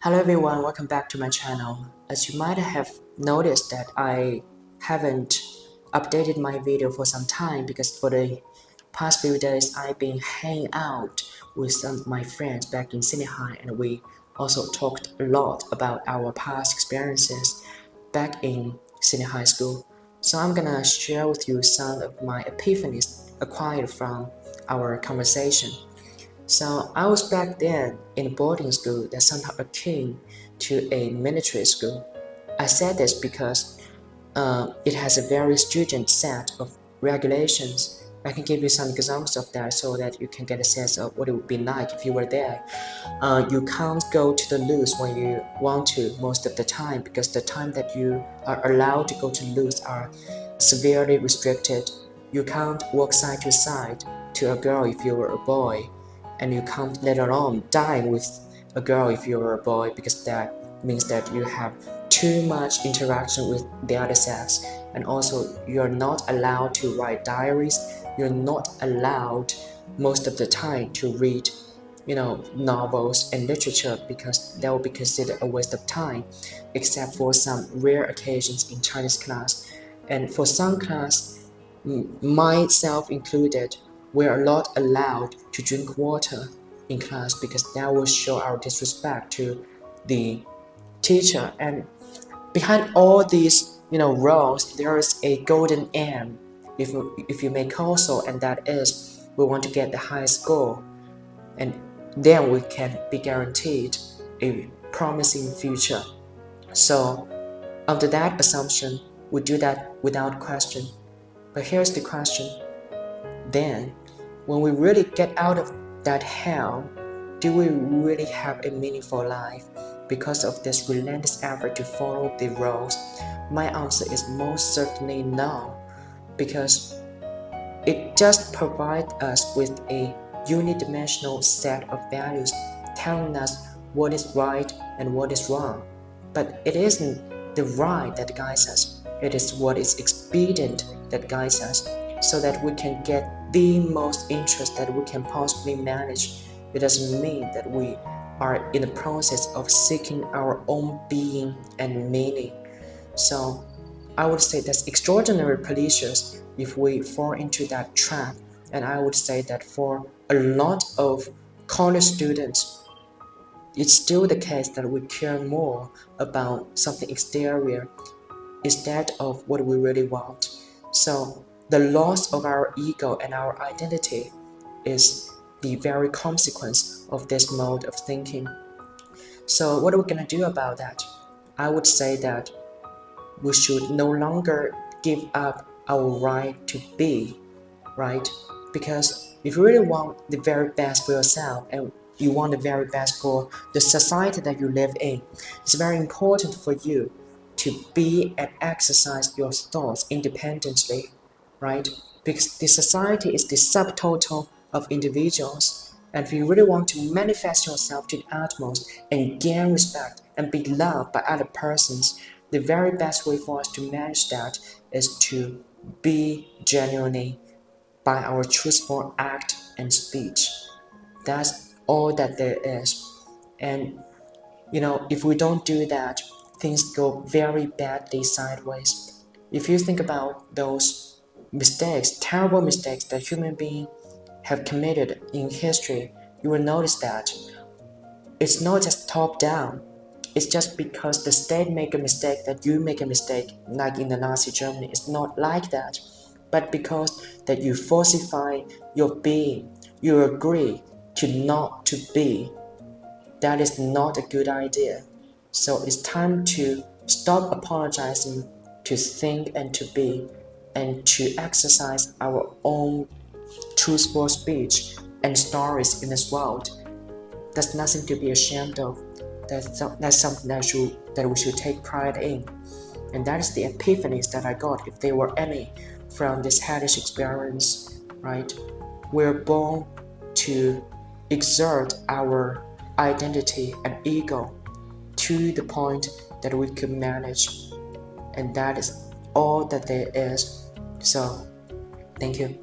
Hello everyone, welcome back to my channel. As you might have noticed that I haven't updated my video for some time because for the past few days I've been hanging out with some of my friends back in senior high, and we also talked a lot about our past experiences back in senior high school. So I'm gonna share with you some of my epiphanies acquired from our conversation. So I was back then in a boarding school that somehow akin to a military school. I said this because it has a very stringent set of regulations. I can give you some examples of that so that you can get a sense of what it would be like if you were there. You can't go to the loos when you want to most of the time because the time that you are allowed to go to loos are severely restricted. You can't walk side to side to a girl if you were a boy, and you can't let alone dine with a girl if you were a boy because that means that you have too much interaction with the other sex. And also you're not allowed to write diaries, you're not allowed most of the time to read novels and literature because that will be considered a waste of time, except for some rare occasions in Chinese class. And for some class, myself included, we are not allowed to drink water in class because that will show our disrespect to the teacher. And behind all these rules, there is a golden aim, if you may call so, and that is we want to get the high score, and then we can be guaranteed a promising future. So under that assumption, we do that without question. But here's the question. Then, when we really get out of that hell, do we really have a meaningful life because of this relentless effort to follow the rules? My answer is most certainly no, because it just provides us with a unidimensional set of values telling us what is right and what is wrong. But it isn't the right that guides us, it is what is expedient that guides us, so that we can get the most interest that we can possibly manage. It doesn't mean that we are in the process of seeking our own being and meaning. So I would say that's extraordinarily pernicious if we fall into that trap. And I would say that for a lot of college students, it's still the case that we care more about something exterior instead of what we really want. So the loss of our ego and our identity is the very consequence of this mode of thinking. So what are we going to do about that? I would say that we should no longer give up our right to be, right? Because if you really want the very best for yourself and you want the very best for the society that you live in, it's very important for you to be and exercise your thoughts independently, right? Because the society is the subtotal of individuals, and if you really want to manifest yourself to the utmost and gain respect and be loved by other persons, the very best way for us to manage that is to be genuinely by our truthful act and speech. That's all that there is. And if we don't do that, things go very badly sideways. If you think about those mistakes, terrible mistakes that human beings have committed in history, you will notice that it's not just top down. It's just because the state make a mistake that you make a mistake, like in the Nazi Germany. It's not like that, but because that you falsify your being, you agree to not to be. That is not a good idea. So it's time to stop apologizing, to think and to be, and to exercise our own truthful speech and stories in this world. There's nothing to be ashamed of. That's something that we should take pride in. And that is the epiphanies that I got, if there were any, from this hellish experience, right? We're born to exert our identity and ego to the point that we can manage, and that is all that there is. So thank you.